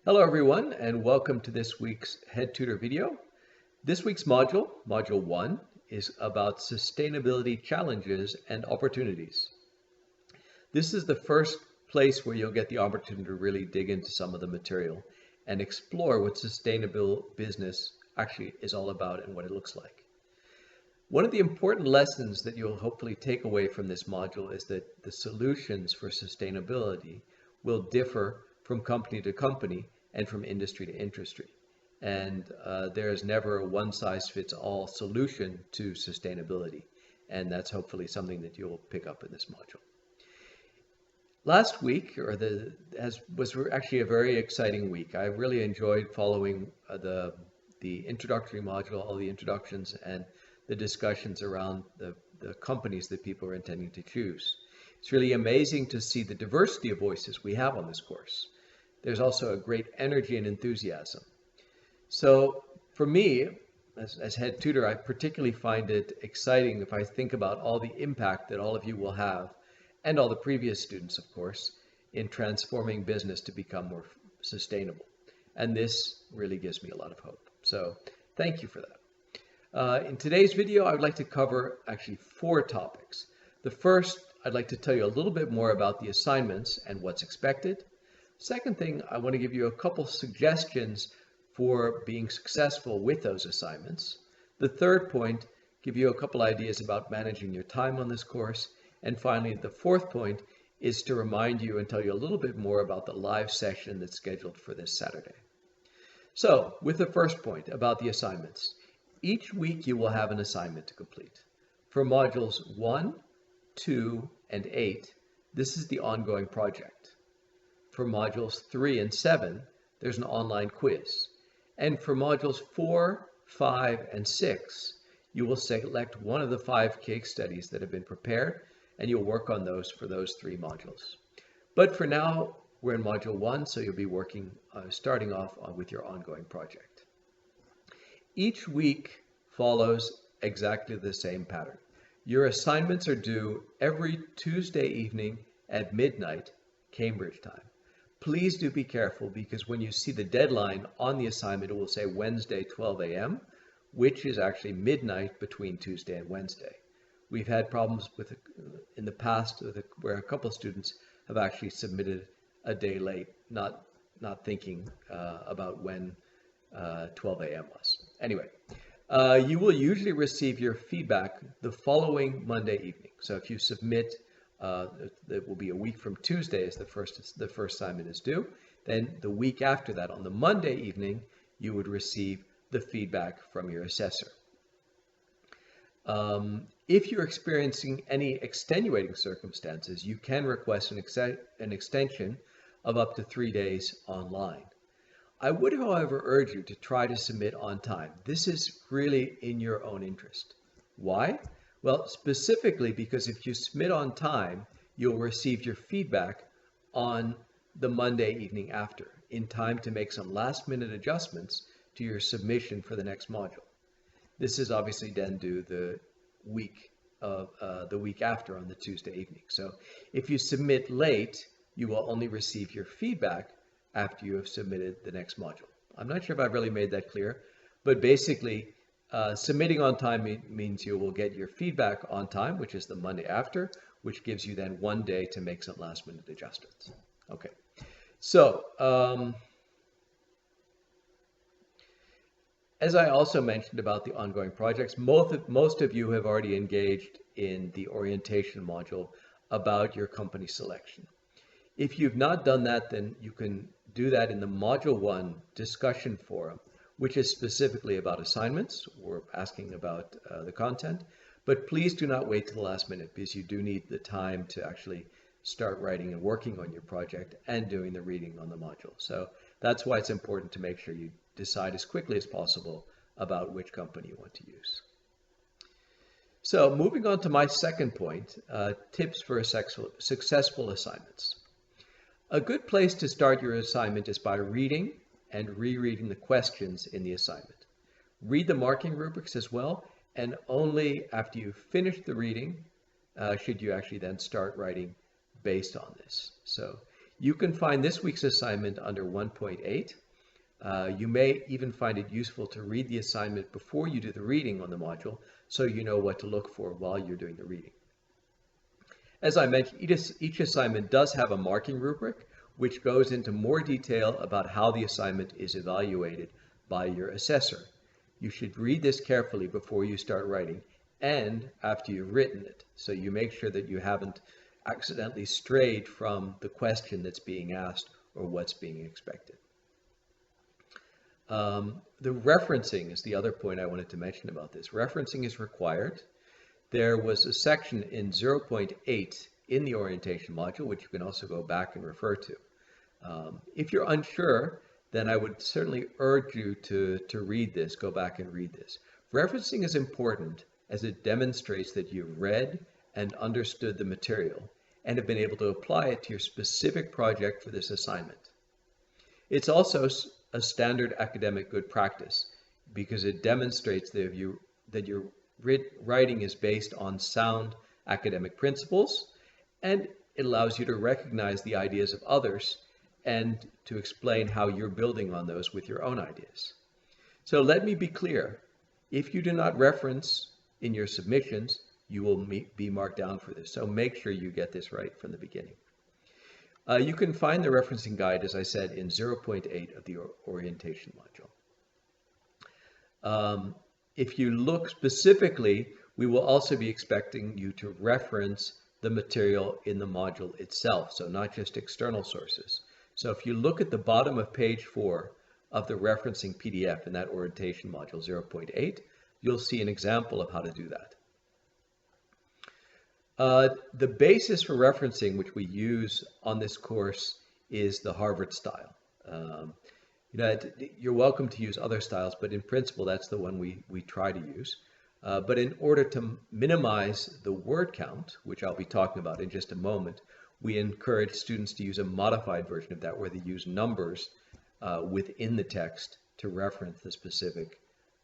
Hello everyone, and welcome to this week's Head Tutor video. This week's module, Module 1, is about sustainability challenges and opportunities. This is the first place where you'll get the opportunity to really dig into some of the material and explore what sustainable business actually is all about and what it looks like. One of the important lessons that you'll hopefully take away from this module is that the solutions for sustainability will differ from company to company and from industry to industry. And there is never a one-size-fits-all solution to sustainability. And that's hopefully something that you'll pick up in this module. Last week, was actually a very exciting week. I really enjoyed following the introductory module, all the introductions and the discussions around the companies that people are intending to choose. It's really amazing to see the diversity of voices we have on this course. There's also a great energy and enthusiasm. So for me, as head tutor, I particularly find it exciting if I think about all the impact that all of you will have, and all the previous students, of course, in transforming business to become more sustainable. And this really gives me a lot of hope. So thank you for that. In today's video, I would like to cover actually 4 topics. The first, I'd like to tell you a little bit more about the assignments and what's expected. Second thing, I want to give you a couple suggestions for being successful with those assignments. The third point, give you a couple ideas about managing your time on this course. And finally, the fourth point is to remind you and tell you a little bit more about the live session that's scheduled for this Saturday. So, with the first point about the assignments, each week you will have an assignment to complete. For modules 1, 2, and 8, this is the ongoing project. For modules 3 and 7, there's an online quiz. And for modules 4, 5, and 6, you will select one of the 5 case studies that have been prepared, and you'll work on those for those 3 modules. But for now, we're in module 1, so you'll be working, starting off with your ongoing project. Each week follows exactly the same pattern. Your assignments are due every Tuesday evening at midnight, Cambridge time. Please do be careful, because when you see the deadline on the assignment, it will say Wednesday, 12 a.m., which is actually midnight between Tuesday and Wednesday. We've had problems in the past where a couple of students have actually submitted a day late, not thinking about when 12 a.m. was. Anyway, you will usually receive your feedback the following Monday evening. So if you submit, it will be a week from Tuesday as the first assignment is due. Then the week after that, on the Monday evening, you would receive the feedback from your assessor. If you're experiencing any extenuating circumstances, you can request an extension of up to 3 days online. I would, however, urge you to try to submit on time. This is really in your own interest. Why? Well, specifically because if you submit on time, you'll receive your feedback on the Monday evening after, in time to make some last-minute adjustments to your submission for the next module. This is obviously then due the week after on the Tuesday evening. So if you submit late, you will only receive your feedback after you have submitted the next module. I'm not sure if I've really made that clear, but basically submitting on time means you will get your feedback on time, which is the Monday after, which gives you then 1 day to make some last minute adjustments. Okay, so as I also mentioned about the ongoing projects, most of you have already engaged in the orientation module about your company selection. If you've not done that, then you can do that in the Module 1 discussion forum, which is specifically about assignments. We're asking about the content, but please do not wait to the last minute, because you do need the time to actually start writing and working on your project and doing the reading on the module. So that's why it's important to make sure you decide as quickly as possible about which company you want to use. So moving on to my second point, tips for successful assignments. A good place to start your assignment is by reading and rereading the questions in the assignment. Read the marking rubrics as well, and only after you've finished the reading should you actually then start writing based on this. So You can find this week's assignment under 1.8. You may even find it useful to read the assignment before you do the reading on the module, so you know what to look for while you're doing the reading. As I mentioned, each assignment does have a marking rubric, which goes into more detail about how the assignment is evaluated by your assessor. You should read this carefully before you start writing and after you've written it, so you make sure that you haven't accidentally strayed from the question that's being asked or what's being expected. The referencing is the other point I wanted to mention about this. Referencing is required. There was a section in 0.8 in the orientation module, which you can also go back and refer to. If you're unsure, then I would certainly urge you to read this, go back and read this. Referencing is important as it demonstrates that you've read and understood the material and have been able to apply it to your specific project for this assignment. It's also a standard academic good practice because it demonstrates that your writing is based on sound academic principles, and it allows you to recognize the ideas of others and to explain how you're building on those with your own ideas. So let me be clear. If you do not reference in your submissions, you will be marked down for this. So make sure you get this right from the beginning. You can find the referencing guide, as I said, in 0.8 of the orientation module. If you look specifically, we will also be expecting you to reference the material in the module itself, so not just external sources. So if you look at the bottom of page 4 of the referencing PDF in that orientation module 0.8, you'll see an example of how to do that. The basis for referencing, which we use on this course, is the Harvard style. You're welcome to use other styles, but in principle, that's the one we try to use. But in order to minimize the word count, which I'll be talking about in just a moment, we encourage students to use a modified version of that, where they use numbers within the text to reference the specific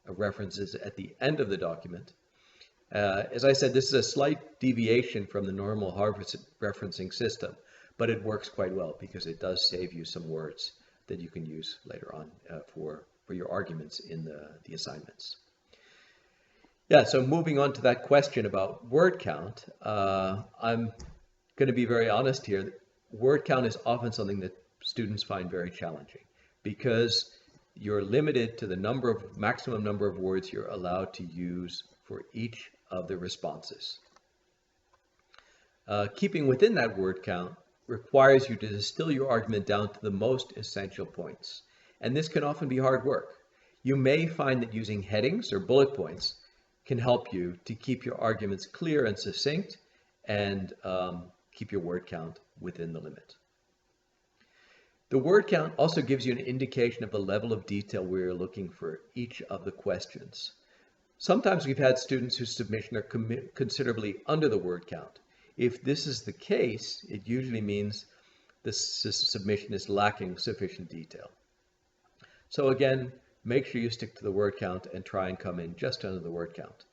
references at the end of the document. As I said, this is a slight deviation from the normal Harvard referencing system, but it works quite well because it does save you some words that you can use later on for your arguments in the assignments. Yeah, so moving on to that question about word count, I'm going to be very honest here. Word count is often something that students find very challenging because you're limited to the maximum number of words you're allowed to use for each of the responses. Keeping within that word count requires you to distill your argument down to the most essential points, and this can often be hard work. You may find that using headings or bullet points can help you to keep your arguments clear and succinct and keep your word count within the limit. The word count also gives you an indication of the level of detail we're looking for each of the questions. Sometimes we've had students whose submission are considerably under the word count. If this is the case, it usually means the submission is lacking sufficient detail. So again, make sure you stick to the word count and try and come in just under the word count.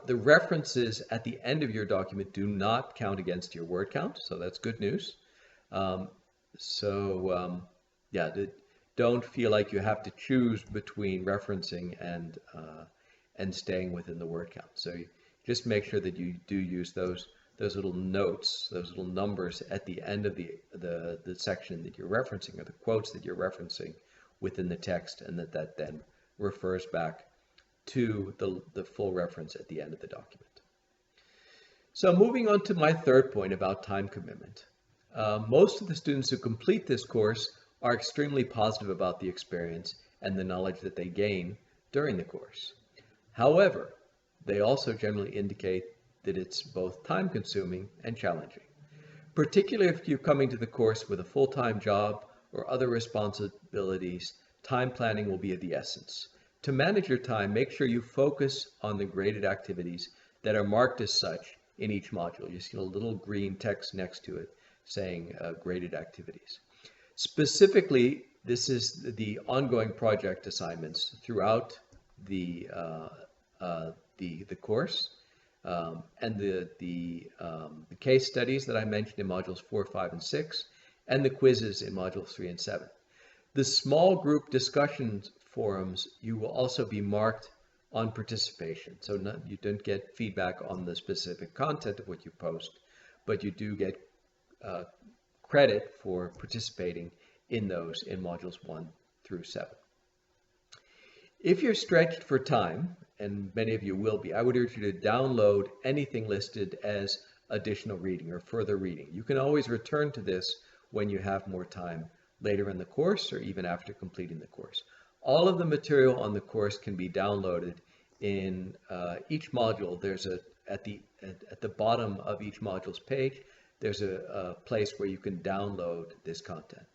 The references at the end of your document do not count against your word count, so that's good news. Don't feel like you have to choose between referencing and staying within the word count. So just make sure that you do use those little notes, those little numbers at the end of the section that you're referencing, or the quotes that you're referencing within the text, and that then refers back to the full reference at the end of the document. So moving on to my third point about time commitment. Most of the students who complete this course are extremely positive about the experience and the knowledge that they gain during the course. However, they also generally indicate that it's both time-consuming and challenging. Particularly if you're coming to the course with a full-time job or other responsibilities, time planning will be of the essence. To manage your time, make sure you focus on the graded activities that are marked as such in each module. You see a little green text next to it saying graded activities. Specifically, this is the ongoing project assignments throughout the course, and the case studies that I mentioned in modules 4, 5, and 6, and the quizzes in modules 3 and 7. The small group discussion forums, you will also be marked on participation. So you don't get feedback on the specific content of what you post, but you do get credit for participating in those in modules 1 through 7. If you're stretched for time, and many of you will be, I would urge you to download anything listed as additional reading or further reading. You can always return to this when you have more time later in the course or even after completing the course. All of the material on the course can be downloaded in each module. There's at the bottom of each module's page, there's a place where you can download this content.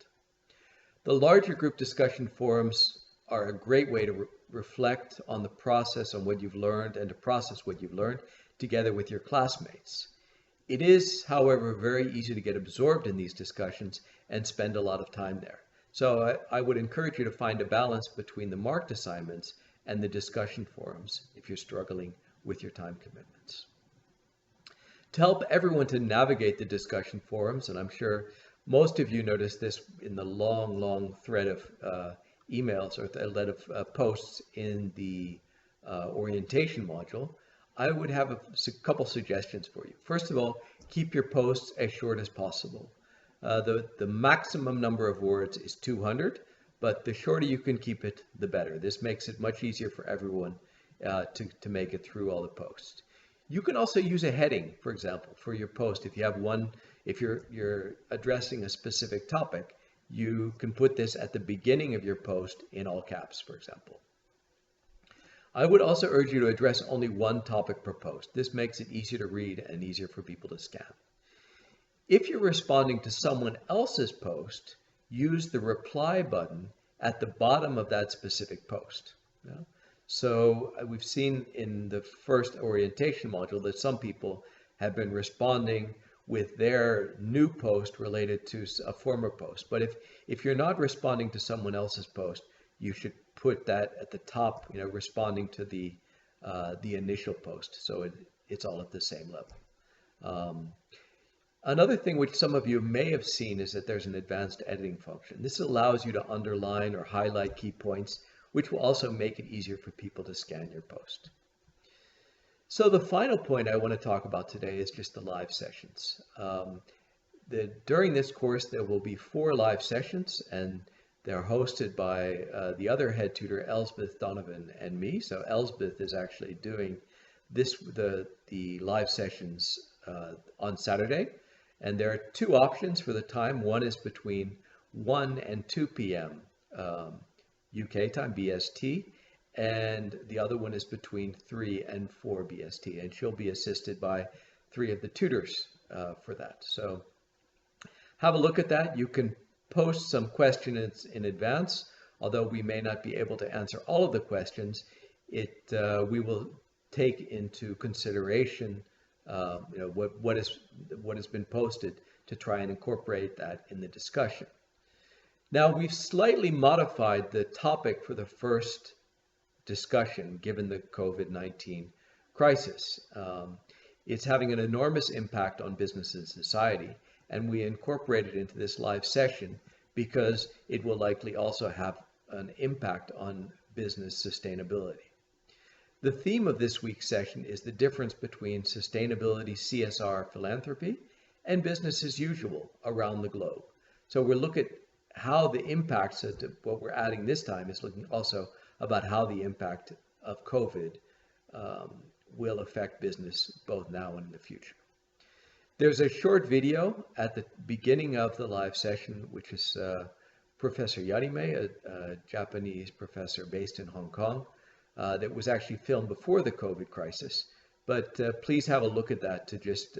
The larger group discussion forums are a great way to reflect on the process, on what you've learned, and to process what you've learned together with your classmates. It is, however, very easy to get absorbed in these discussions and spend a lot of time there. So I would encourage you to find a balance between the marked assignments and the discussion forums if you're struggling with your time commitments. To help everyone to navigate the discussion forums, and I'm sure most of you noticed this in the long thread of emails or a lot of posts in the orientation module, I would have a couple suggestions for you. First of all, keep your posts as short as possible. The maximum number of words is 200, but the shorter you can keep it, the better. This makes it much easier for everyone to make it through all the posts. You can also use a heading, for example, for your post. If you have one, if you're addressing a specific topic, you can put this at the beginning of your post in all caps, for example. I would also urge you to address only one topic per post. This makes it easier to read and easier for people to scan. If you're responding to someone else's post, use the reply button at the bottom of that specific post. Yeah? So we've seen in the first orientation module that some people have been responding with their new post related to a former post. But if you're not responding to someone else's post, you should put that at the top, responding to the initial post, so it's all at the same level. Another thing which some of you may have seen is that there's an advanced editing function. This allows you to underline or highlight key points, which will also make it easier for people to scan your post. So the final point I want to talk about today is just the live sessions. During this course, there will be 4 live sessions, and they're hosted by the other head tutor, Elsbeth, Donovan, and me. So Elsbeth is actually doing the live sessions on Saturday. And there are 2 options for the time. One is between 1 and 2 p.m. UK time, BST, and the other one is between 3 and 4 BST. And she'll be assisted by 3 of the tutors for that. So have a look at that. You can post some questions in advance, although we may not be able to answer all of the questions. We will take into consideration what has been posted to try and incorporate that in the discussion. Now, we've slightly modified the topic for the first discussion given the COVID-19 crisis. It's having an enormous impact on business and society, and we incorporated it into this live session because it will likely also have an impact on business sustainability. The theme of this week's session is the difference between sustainability, CSR, philanthropy, and business as usual around the globe. So we'll look at how the impacts of what we're adding this time is looking also about how the impact of COVID will affect business both now and in the future. There's a short video at the beginning of the live session, which is Professor Yarime, a Japanese professor based in Hong Kong, that was actually filmed before the COVID crisis. But please have a look at that to just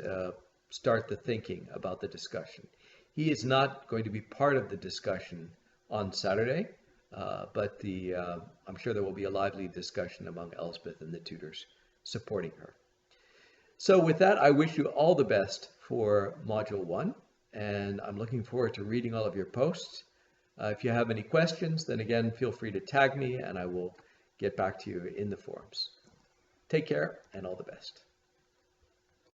start the thinking about the discussion. He is not going to be part of the discussion on Saturday, but I'm sure there will be a lively discussion among Elsbeth and the tutors supporting her. So with that, I wish you all the best for Module 1, and I'm looking forward to reading all of your posts. If you have any questions, then again, feel free to tag me and I will get back to you in the forums. Take care and all the best.